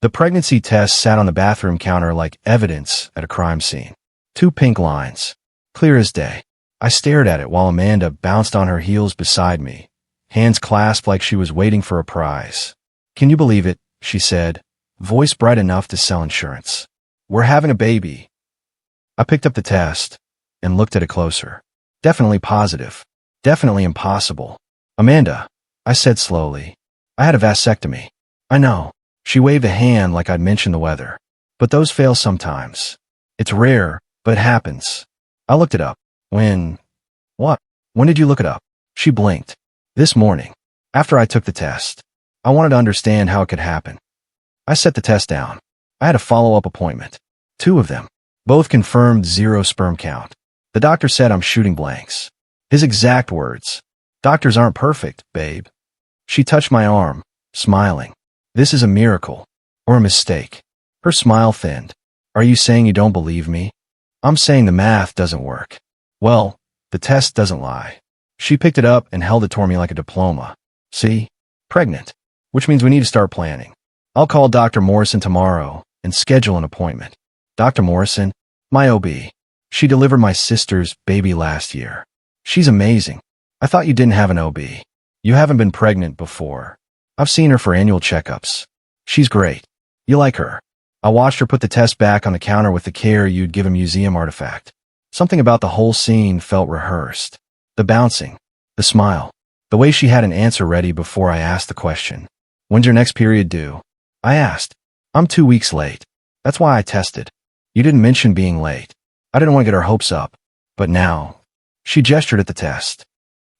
The pregnancy test sat on the bathroom counter like evidence at a crime scene. 2 pink lines. Clear as day. I stared at it while Amanda bounced on her heels beside me, hands clasped like she was waiting for a prize. "Can you believe it?" she said, voice bright enough to sell insurance. "We're having a baby." I picked up the test and looked at it closer. Definitely positive. Definitely impossible. "Amanda," I said slowly, "I had a vasectomy." "I know." She waved a hand like I'd mentioned the weather. "But those fail sometimes. It's rare, but it happens." I looked it up. "When?" "What? When did you look it up?" She blinked. "This morning. After I took the test. I wanted to understand how it could happen." I set the test down. I had a follow-up appointment. 2 of them. Both confirmed 0 sperm count. The doctor said I'm shooting blanks. His exact words. "Doctors aren't perfect, babe." She touched my arm, smiling. "This is a miracle. Or a mistake." Her smile thinned. "Are you saying you don't believe me?" "I'm saying the math doesn't work." "Well, the test doesn't lie." She picked it up and held it toward me like a diploma. "See? Pregnant. Which means we need to start planning. I'll call Dr. Morrison tomorrow and schedule an appointment." "Dr. Morrison?" "My OB. She delivered my sister's baby last year. She's amazing." "I thought you didn't have an OB. You haven't been pregnant before." "I've seen her for annual checkups. She's great." "You like her?" I watched her put the test back on the counter with the care you'd give a museum artifact. Something about the whole scene felt rehearsed. The bouncing, the smile, the way she had an answer ready before I asked the question. "When's your next period due?" I asked. "I'm 2 weeks late. That's why I tested." "You didn't mention being late." I didn't want to get her hopes up. "But now." She gestured at the test.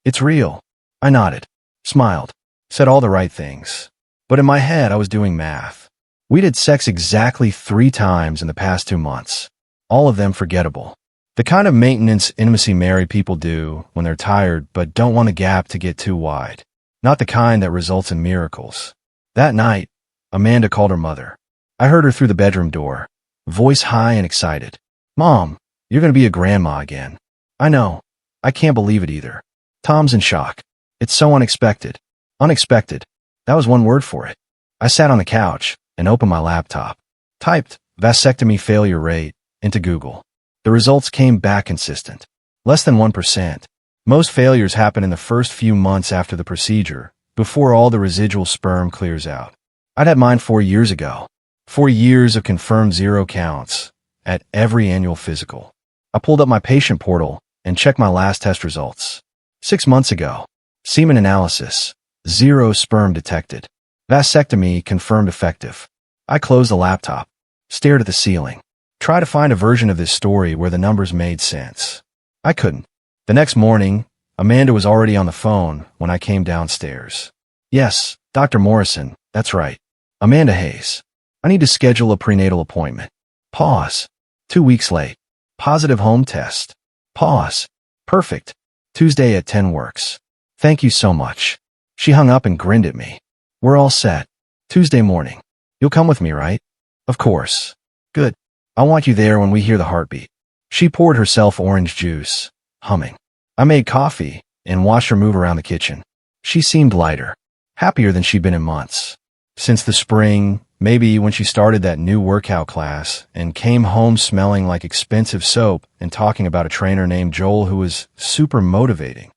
"It's real." I nodded, smiled, said all the right things. But in my head I was doing math. We did sex exactly 3 times in the past 2 months. All of them forgettable. The kind of maintenance intimacy married people do when they're tired but don't want the gap to get too wide. Not the kind that results in miracles. That night, Amanda called her mother. I heard her through the bedroom door, voice high and excited. "Mom, you're going to be a grandma again." "I know. I can't believe it either." Tom's in shock. "It's so unexpected." Unexpected. That was one word for it. I sat on the couch and opened my laptop. Typed vasectomy failure rate into Google. The results came back consistent. Less than 1%. Most failures happen in the first few months after the procedure, before all the residual sperm clears out. I'd had mine 4 years ago. 4 years of confirmed 0 counts at every annual physical. I pulled up my patient portal and checked my last test results. 6 months ago. Semen analysis. 0 sperm detected. Vasectomy confirmed effective. I closed the laptop, stared at the ceiling, tried to find a version of this story where the numbers made sense. I couldn't. The next morning, Amanda was already on the phone when I came downstairs. "Yes, Dr. Morrison, that's right. Amanda Hayes. I need to schedule a prenatal appointment." Pause. 2 weeks late. Positive home test. Pause. Perfect. Tuesday at 10 works. "Thank you so much." She hung up and grinned at me. "We're all set. Tuesday morning. You'll come with me, right?" "Of course." "Good. I want you there when we hear the heartbeat." She poured herself orange juice, humming. I made coffee and watched her move around the kitchen. She seemed lighter, happier than she'd been in months. Since the spring, maybe when she started that new workout class and came home smelling like expensive soap and talking about a trainer named Joel who was super motivating.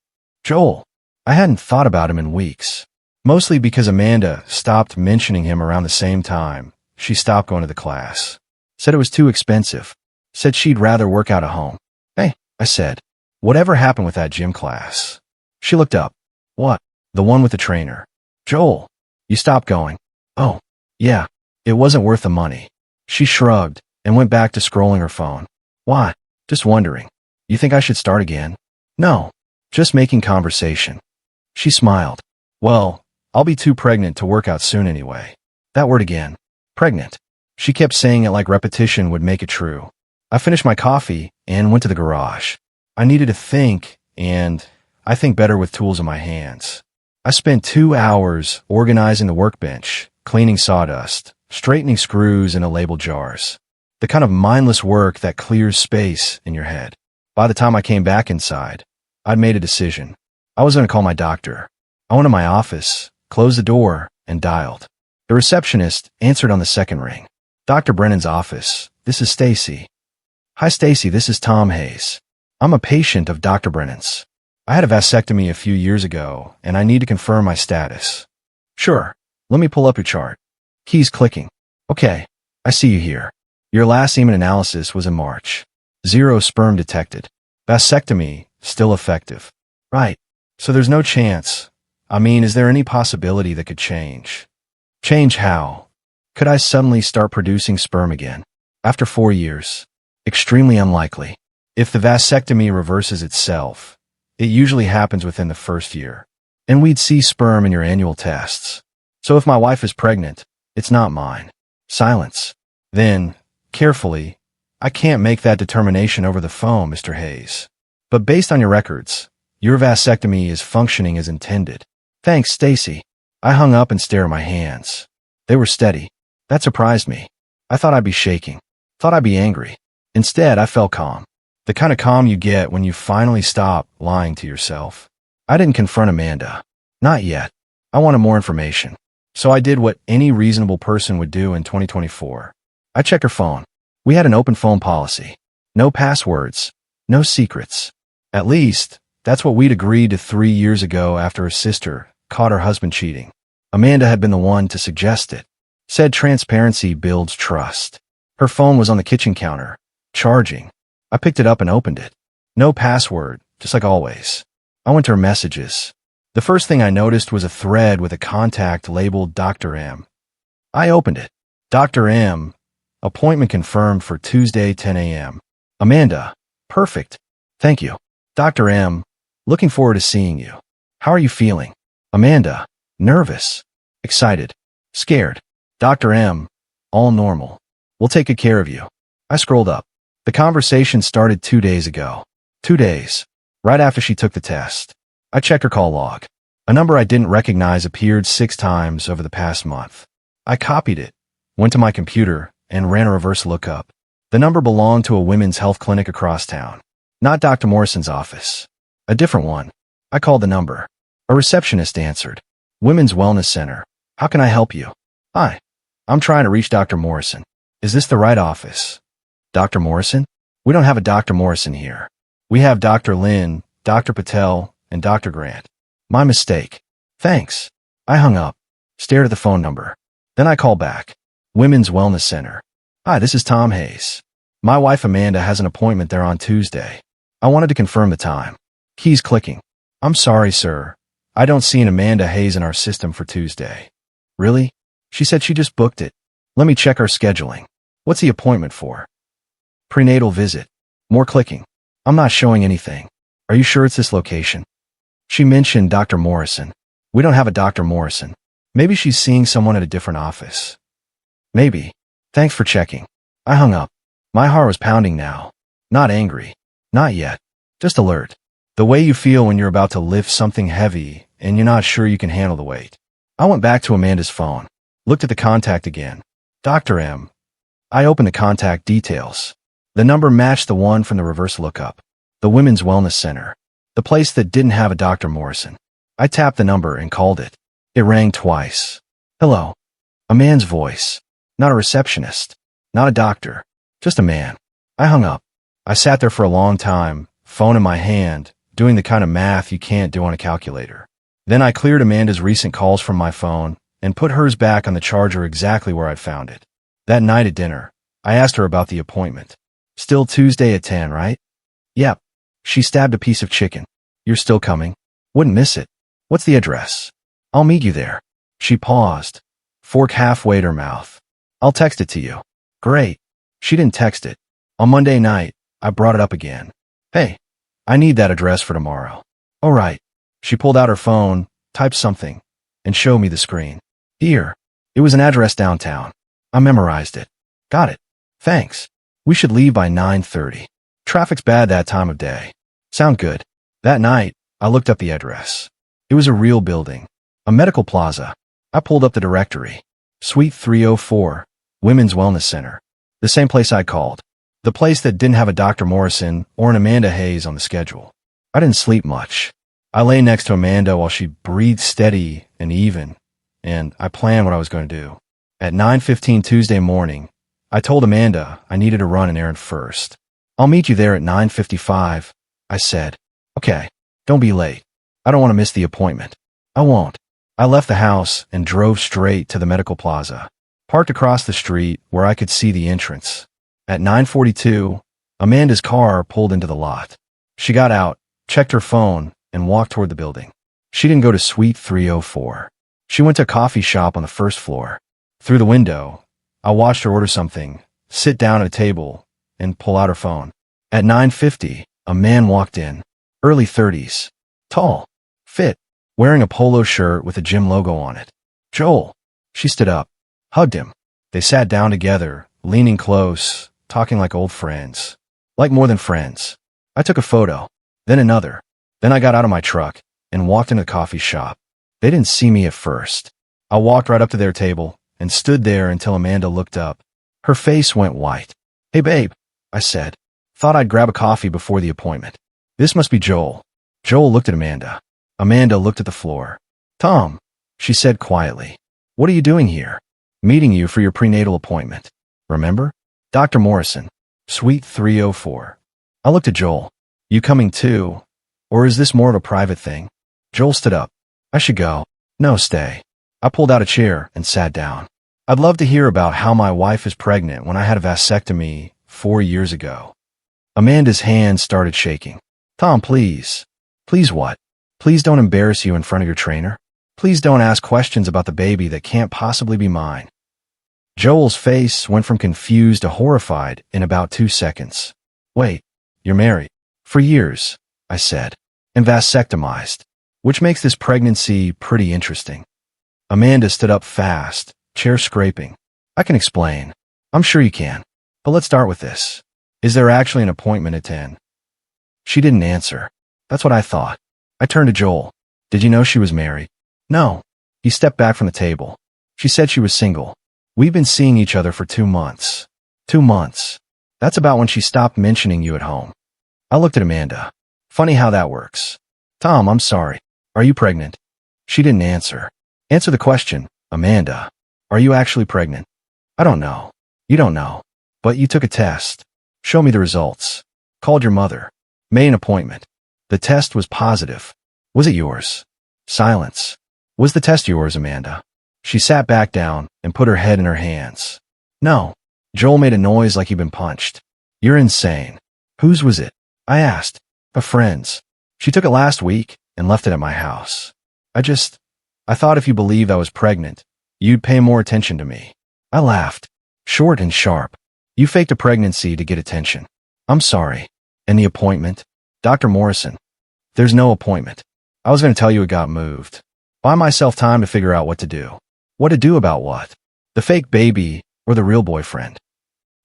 Joel. I hadn't thought about him in weeks. Mostly because Amanda stopped mentioning him around the same time. She stopped going to the class. Said it was too expensive. Said she'd rather work out at home. "Hey," I said. "Whatever happened with that gym class?" She looked up. "What?" "The one with the trainer." "Joel, you stopped going." "Oh, yeah. It wasn't worth the money." She shrugged and went back to scrolling her phone. "Why?" "Just wondering. You think I should start again?" "No. Just making conversation." She smiled. "Well, I'll be too pregnant to work out soon anyway." That word again. Pregnant. She kept saying it like repetition would make it true. I finished my coffee and went to the garage. I needed to think, and I think better with tools in my hands. I spent 2 hours organizing the workbench, cleaning sawdust, straightening screws into labeled jars. The kind of mindless work that clears space in your head. By the time I came back inside, I'd made a decision. I was going to call my doctor. I went to my office, closed the door, and dialed. The receptionist answered on the second ring. Dr. Brennan's office. This is Stacy. Hi, Stacy. This is Tom Hayes. I'm a patient of Dr. Brennan's. I had a vasectomy a few years ago, and I need to confirm my status. Sure. Let me pull up your chart. Keys clicking. Okay. I see you here. Your last semen analysis was in March. 0 sperm detected. Vasectomy, still effective. Right. So there's no chance. I mean, is there any possibility that could change? Change how? Could I suddenly start producing sperm again? After 4 years? Extremely unlikely. If the vasectomy reverses itself, it usually happens within the first year. And we'd see sperm in your annual tests. So if my wife is pregnant, it's not mine. Silence. Then, carefully, I can't make that determination over the phone, Mr. Hayes. But based on your records, your vasectomy is functioning as intended. Thanks, Stacy. I hung up and stared at my hands. They were steady. That surprised me. I thought I'd be shaking. Thought I'd be angry. Instead, I felt calm. The kind of calm you get when you finally stop lying to yourself. I didn't confront Amanda. Not yet. I wanted more information. So I did what any reasonable person would do in 2024. I checked her phone. We had an open phone policy. No passwords. No secrets. At least, that's what we'd agreed to 3 years ago after her sister caught her husband cheating. Amanda had been the one to suggest it. Said transparency builds trust. Her phone was on the kitchen counter, charging. I picked it up and opened it. No password, just like always. I went to her messages. The first thing I noticed was a thread with a contact labeled Dr. M. I opened it. Dr. M. Appointment confirmed for Tuesday, 10 a.m. Amanda. Perfect. Thank you. Dr. M. Looking forward to seeing you. How are you feeling? Amanda. Nervous. Excited. Scared. Dr. M. All normal. We'll take good care of you. I scrolled up. The conversation started 2 days ago. 2 days. Right after she took the test. I checked her call log. A number I didn't recognize appeared 6 times over the past month. I copied it, went to my computer, and ran a reverse lookup. The number belonged to a women's health clinic across town. Not Dr. Morrison's office. A different one. I called the number. A receptionist answered. Women's Wellness Center. How can I help you? Hi. I'm trying to reach Dr. Morrison. Is this the right office? Dr. Morrison? We don't have a Dr. Morrison here. We have Dr. Lin, Dr. Patel, and Dr. Grant. My mistake. Thanks. I hung up, stared at the phone number. Then I called back. Women's Wellness Center. Hi, this is Tom Hayes. My wife Amanda has an appointment there on Tuesday. I wanted to confirm the time. Keys clicking. I'm sorry, sir. I don't see an Amanda Hayes in our system for Tuesday. Really? She said she just booked it. Let me check our scheduling. What's the appointment for? Prenatal visit. More clicking. I'm not showing anything. Are you sure it's this location? She mentioned Dr. Morrison. We don't have a Dr. Morrison. Maybe she's seeing someone at a different office. Maybe. Thanks for checking. I hung up. My heart was pounding now. Not angry. Not yet. Just alert. The way you feel when you're about to lift something heavy and you're not sure you can handle the weight. I went back to Amanda's phone. Looked at the contact again. Dr. M. I opened the contact details. The number matched the one from the reverse lookup. The Women's Wellness Center. The place that didn't have a Dr. Morrison. I tapped the number and called it. It rang twice. Hello. A man's voice. Not a receptionist. Not a doctor. Just a man. I hung up. I sat there for a long time, phone in my hand, doing the kind of math you can't do on a calculator. Then I cleared Amanda's recent calls from my phone and put hers back on the charger exactly where I'd found it. That night at dinner, I asked her about the appointment. Still Tuesday at 10, right? Yep. She stabbed a piece of chicken. You're still coming? Wouldn't miss it. What's the address? I'll meet you there. She paused. Fork halfway at her mouth. I'll text it to you. Great. She didn't text it. On Monday night, I brought it up again. Hey, I need that address for tomorrow. All right. She pulled out her phone, typed something, and showed me the screen. Here. It was an address downtown. I memorized it. Got it. Thanks. We should leave by 9:30. Traffic's bad that time of day. Sound good. That night, I looked up the address. It was a real building. A medical plaza. I pulled up the directory. Suite 304, Women's Wellness Center. The same place I called. The place that didn't have a Dr. Morrison or an Amanda Hayes on the schedule. I didn't sleep much. I lay next to Amanda while she breathed steady and even, and I planned what I was going to do. At 9:15 Tuesday morning, I told Amanda I needed to run an errand first. I'll meet you there at 9:55, I said. Okay, don't be late. I don't want to miss the appointment. I won't. I left the house and drove straight to the medical plaza, parked across the street where I could see the entrance. At 9:42, Amanda's car pulled into the lot. She got out, checked her phone, and walked toward the building. She didn't go to Suite 304. She went to a coffee shop on the first floor. Through the window, I watched her order something, sit down at a table, and pull out her phone. At 9:50, a man walked in, early 30s, tall, fit, wearing a polo shirt with a gym logo on it. Joel. She stood up, hugged him. They sat down together, leaning close, talking like old friends. Like more than friends. I took a photo, then another. Then I got out of my truck and walked into the coffee shop. They didn't see me at first. I walked right up to their table and stood there until Amanda looked up. Her face went white. Hey babe, I said. Thought I'd grab a coffee before the appointment. This must be Joel. Joel looked at Amanda. Amanda looked at the floor. Tom, she said quietly. What are you doing here? Meeting you for your prenatal appointment. Remember? Dr. Morrison. Suite 304. I looked at Joel. You coming too? Or is this more of a private thing? Joel stood up. I should go. No, stay. I pulled out a chair and sat down. I'd love to hear about how my wife is pregnant when I had a vasectomy 4 years ago. Amanda's hands started shaking. Tom, please. Please what? Please don't embarrass you in front of your trainer. Please don't ask questions about the baby that can't possibly be mine. Joel's face went from confused to horrified in about 2 seconds. Wait, you're married? For years, I said, and vasectomized, which makes this pregnancy pretty interesting. Amanda stood up fast, chair scraping. I can explain. I'm sure you can. But let's start with this. Is there actually an appointment at 10? She didn't answer. That's what I thought. I turned to Joel. Did you know she was married? No. He stepped back from the table. She said she was single. We've been seeing each other for 2 months. 2 months. That's about when she stopped mentioning you at home. I looked at Amanda. Funny how that works. Tom, I'm sorry. Are you pregnant? She didn't answer. Answer the question, Amanda. Are you actually pregnant? I don't know. You don't know. But you took a test. Show me the results. Called your mother. Made an appointment. The test was positive. Was it yours? Silence. Was the test yours, Amanda? She sat back down and put her head in her hands. No. Joel made a noise like he'd been punched. You're insane. Whose was it? I asked. A friend's. She took it last week and left it at my house. I thought if you believed I was pregnant, you'd pay more attention to me. I laughed. Short and sharp. You faked a pregnancy to get attention. I'm sorry. And the appointment? Dr. Morrison. There's no appointment. I was going to tell you it got moved. Buy myself time to figure out what to do. What to do about what? The fake baby or the real boyfriend?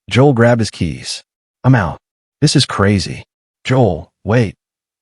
Joel grabbed his keys. I'm out. This is crazy. Joel, wait.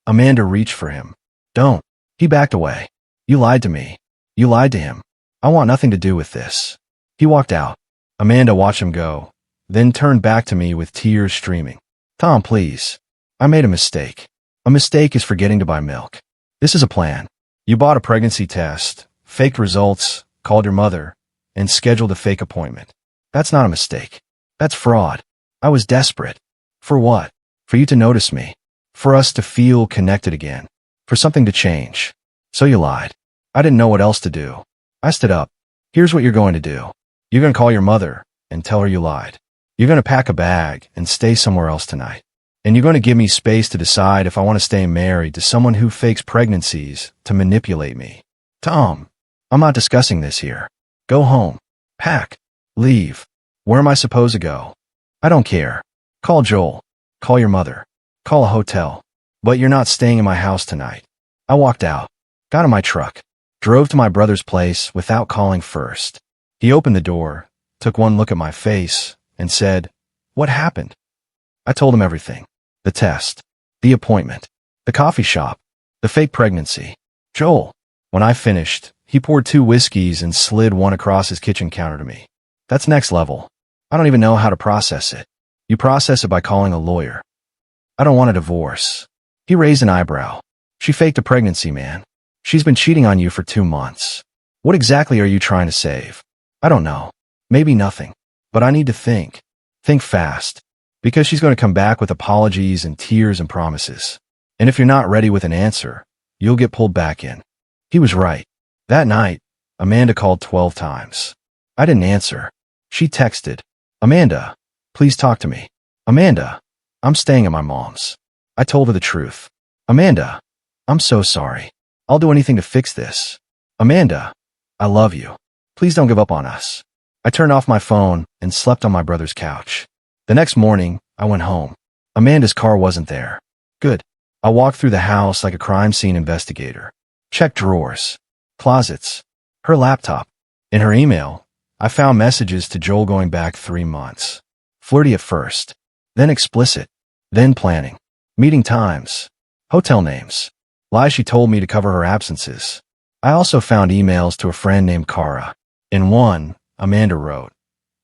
Amanda reached for him. Don't. He backed away. You lied to me. You lied to him. I want nothing to do with this. He walked out. Amanda watched him go, then turned back to me with tears streaming. Tom, please. I made a mistake. A mistake is forgetting to buy milk. This is a plan. You bought a pregnancy test, faked results, called your mother, and scheduled a fake appointment. That's not a mistake. That's fraud. I was desperate. For what? For you to notice me. For us to feel connected again. For something to change. So you lied. I didn't know what else to do. I stood up. Here's what you're going to do. You're going to call your mother and tell her you lied. You're going to pack a bag and stay somewhere else tonight. And you're going to give me space to decide if I want to stay married to someone who fakes pregnancies to manipulate me. Tom, I'm not discussing this here. Go home. Pack. Leave. Where am I supposed to go? I don't care. Call Joel. Call your mother. Call a hotel. But you're not staying in my house tonight. I walked out. Got in my truck. Drove to my brother's place without calling first. He opened the door, took one look at my face, and said, What happened? I told him everything. The test. The appointment. The coffee shop. The fake pregnancy. Joel. When I finished, he poured 2 whiskeys and slid one across his kitchen counter to me. That's next level. I don't even know how to process it. You process it by calling a lawyer. I don't want a divorce. He raised an eyebrow. She faked a pregnancy, man. She's been cheating on you for 2 months. What exactly are you trying to save? I don't know. Maybe nothing. But I need to think. Think fast. Because she's going to come back with apologies and tears and promises. And if you're not ready with an answer, you'll get pulled back in. He was right. That night, Amanda called 12 times. I didn't answer. She texted, "Amanda, please talk to me. Amanda, I'm staying at my mom's." I told her the truth. "Amanda, I'm so sorry. I'll do anything to fix this. Amanda, I love you. Please don't give up on us." I turned off my phone and slept on my brother's couch. The next morning, I went home. Amanda's car wasn't there. Good. I walked through the house like a crime scene investigator. Checked drawers, closets, her laptop. In her email, I found messages to Joel going back 3 months. Flirty at first, then explicit, then planning. Meeting times, hotel names, lies she told me to cover her absences. I also found emails to a friend named Kara. In one, Amanda wrote,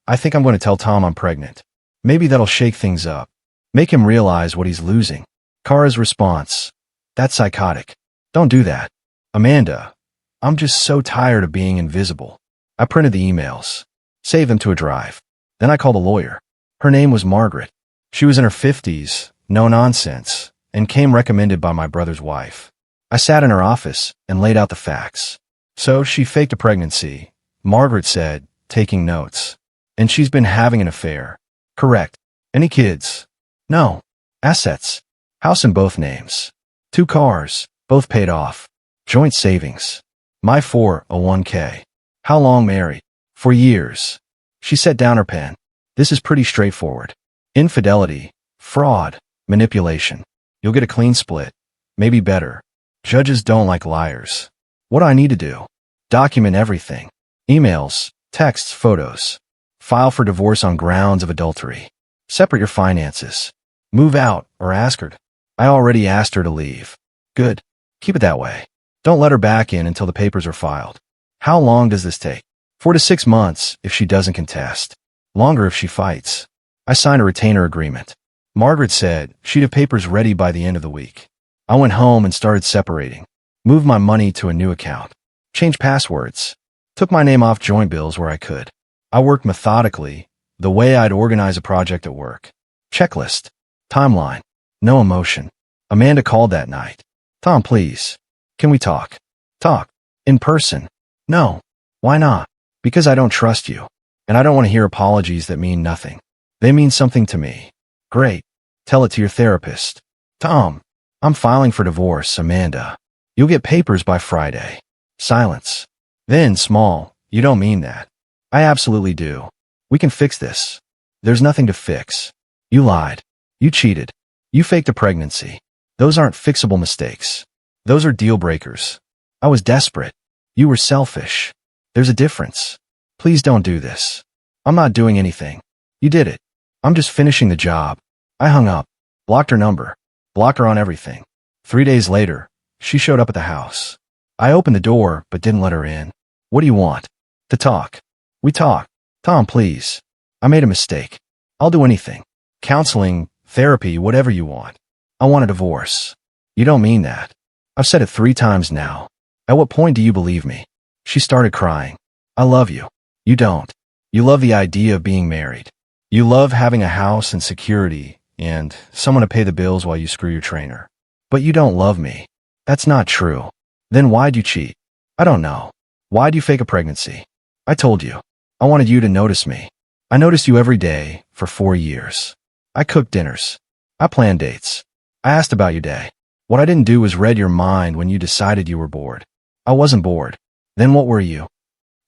"I think I'm going to tell Tom I'm pregnant. Maybe that'll shake things up. Make him realize what he's losing." Kara's response, "That's psychotic. Don't do that. Amanda, I'm just so tired of being invisible." I printed the emails, saved them to a drive. Then I called a lawyer. Her name was Margaret. She was in her 50s, no nonsense, and came recommended by my brother's wife. I sat in her office and laid out the facts. "So she faked a pregnancy," Margaret said, taking notes. "And she's been having an affair." "Correct. Any kids?" "No." "Assets?" "House in both names. 2 cars, both paid off. Joint savings. My 401k. "How long married?" "For years." She set down her pen. "This is pretty straightforward. Infidelity, fraud, manipulation. You'll get a clean split. Maybe better. Judges don't like liars." "What do I need to do?" "Document everything. Emails, texts, photos. File for divorce on grounds of adultery. Separate your finances. Move out or ask her to." I already asked her to leave. "Good. Keep it that way. Don't let her back in until the papers are filed." "How long does this take?" 4 to 6 months if she doesn't contest. Longer if she fights. I signed a retainer agreement. Margaret said she'd have papers ready by the end of the week. I went home and started separating. Moved my money to a new account. Changed passwords. Took my name off joint bills where I could. I worked methodically, the way I'd organize a project at work. Checklist. Timeline. No emotion. Amanda called that night. "Tom, please. Can we talk?" "Talk? In person?" "No." "Why not?" "Because I don't trust you. And I don't want to hear apologies that mean nothing. They mean something to me." "Great. Tell it to your therapist." "Tom, I'm filing for divorce, Amanda. You'll get papers by Friday." Silence. Then, small, "You don't mean that." "I absolutely do. We can fix this." "There's nothing to fix. You lied. You cheated. You faked a pregnancy. Those aren't fixable mistakes. Those are deal breakers. I was desperate. You were selfish. There's a difference. Please don't do this." "I'm not doing anything. You did it. I'm just finishing the job." I hung up. Blocked her number. Blocked her on everything. 3 days later, she showed up at the house. I opened the door but didn't let her in. "What do you want?" "To talk." We talked. "Tom, please. I made a mistake. I'll do anything. Counseling, therapy, whatever you want. I want a divorce." "You don't mean that." "I've said it 3 times now. At what point do you believe me?" She started crying. "I love you. You don't. You love the idea of being married. You love having a house and security and someone to pay the bills while you screw your trainer. But you don't love me." "That's not true." "Then why'd you cheat?" "I don't know." "Why'd you fake a pregnancy?" "I told you. I wanted you to notice me. I noticed you every day for 4 years. I cooked dinners. I planned dates. I asked about your day. What I didn't do was read your mind when you decided you were bored. I wasn't bored. Then what were you?"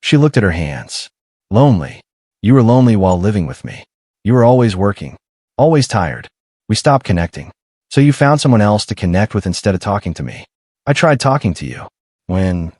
She looked at her hands. "Lonely. You were lonely while living with me. You were always working. Always tired. We stopped connecting. So you found someone else to connect with instead of talking to me. I tried talking to you. When..."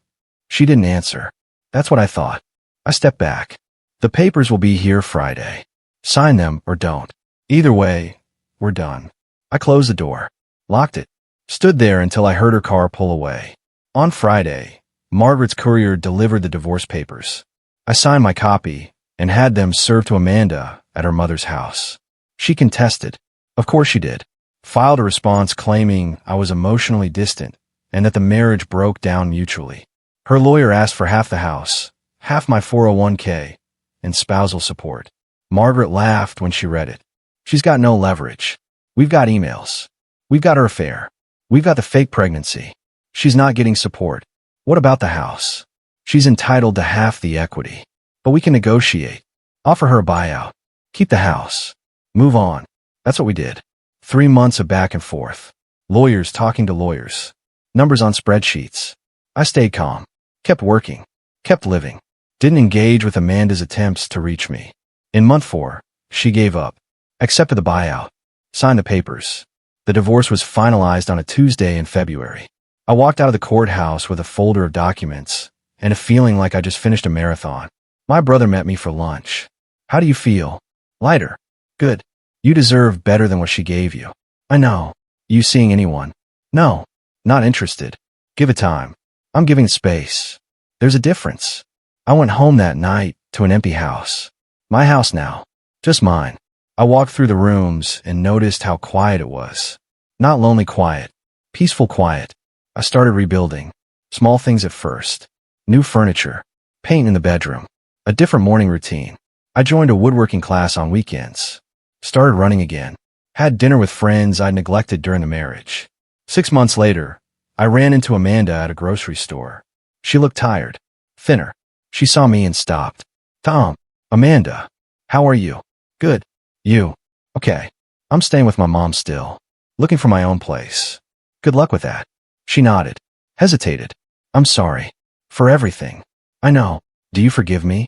She didn't answer. "That's what I thought." I stepped back. "The papers will be here Friday. Sign them or don't. Either way, we're done." I closed the door. Locked it. Stood there until I heard her car pull away. On Friday, Margaret's courier delivered the divorce papers. I signed my copy and had them served to Amanda at her mother's house. She contested. Of course she did. Filed a response claiming I was emotionally distant and that the marriage broke down mutually. Her lawyer asked for half the house, half my 401k, and spousal support. Margaret laughed when she read it. She's got no leverage. We've got emails. We've got her affair. We've got the fake pregnancy. She's not getting support. What about the house? She's entitled to half the equity. But we can negotiate. Offer her a buyout. Keep the house. Move on. That's what we did. 3 months of back and forth. Lawyers talking to lawyers. Numbers on spreadsheets. I stayed calm. Kept working. Kept living. Didn't engage with Amanda's attempts to reach me. In month 4, she gave up. Accepted the buyout. Signed the papers. The divorce was finalized on a Tuesday in February. I walked out of the courthouse with a folder of documents and a feeling like I just finished a marathon. My brother met me for lunch. How do you feel? Lighter. Good. You deserve better than what she gave you. I know. You seeing anyone? No. Not interested. Give it time. I'm giving space. There's a difference. I went home that night to an empty house. My house now. Just mine. I walked through the rooms and noticed how quiet it was. Not lonely quiet. Peaceful quiet. I started rebuilding. Small things at first. New furniture. Paint in the bedroom. A different morning routine. I joined a woodworking class on weekends. Started running again. Had dinner with friends I'd neglected during the marriage. 6 months later, I ran into Amanda at a grocery store. She looked tired. Thinner. She saw me and stopped. Tom. Amanda. How are you? Good. You. Okay. I'm staying with my mom still. Looking for my own place. Good luck with that. She nodded. Hesitated. I'm sorry. For everything. I know. Do you forgive me?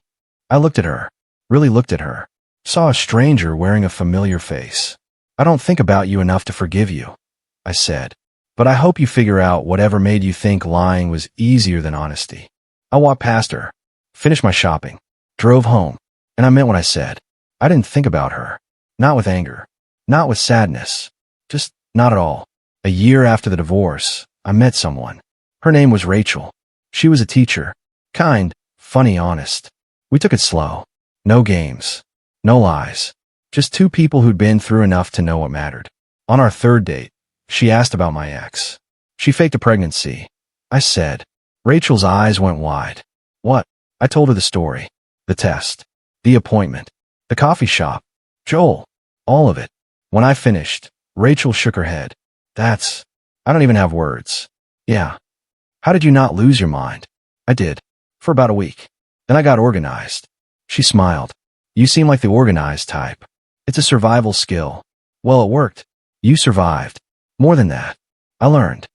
I looked at her. Really looked at her. Saw a stranger wearing a familiar face. I don't think about you enough to forgive you, I said. But I hope you figure out whatever made you think lying was easier than honesty. I walked past her. Finished my shopping. Drove home. And I meant what I said. I didn't think about her. Not with anger. Not with sadness. Just not at all. A year after the divorce, I met someone. Her name was Rachel. She was a teacher. Kind, funny, honest. We took it slow. No games. No lies. Just two people who'd been through enough to know what mattered. On our 3rd date, she asked about my ex. She faked a pregnancy. I said. Rachel's eyes went wide. What? I told her the story. The test. The appointment. The coffee shop. Joel. All of it. When I finished, Rachel shook her head. I don't even have words. Yeah. How did you not lose your mind? I did. For about a week. Then I got organized. She smiled. You seem like the organized type. It's a survival skill. Well, it worked. You survived. More than that. I learned.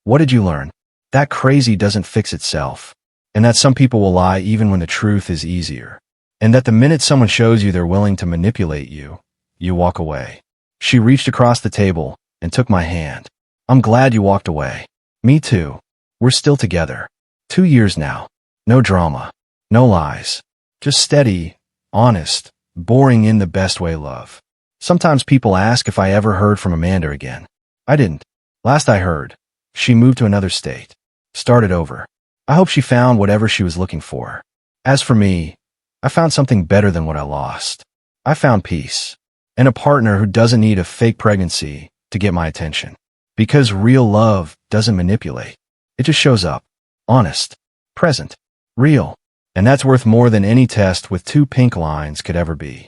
What did you learn? That crazy doesn't fix itself. And that some people will lie even when the truth is easier. And that the minute someone shows you they're willing to manipulate you, you walk away. She reached across the table and took my hand. I'm glad you walked away. Me too. We're still together. 2 years now. No drama. No lies. Just steady, honest, boring in the best way love. Sometimes people ask if I ever heard from Amanda again. I didn't. Last I heard, she moved to another state. Started over. I hope she found whatever she was looking for. As for me, I found something better than what I lost. I found peace. And a partner who doesn't need a fake pregnancy to get my attention. Because real love doesn't manipulate. It just shows up. Honest. Present. Real. And that's worth more than any test with 2 pink lines could ever be.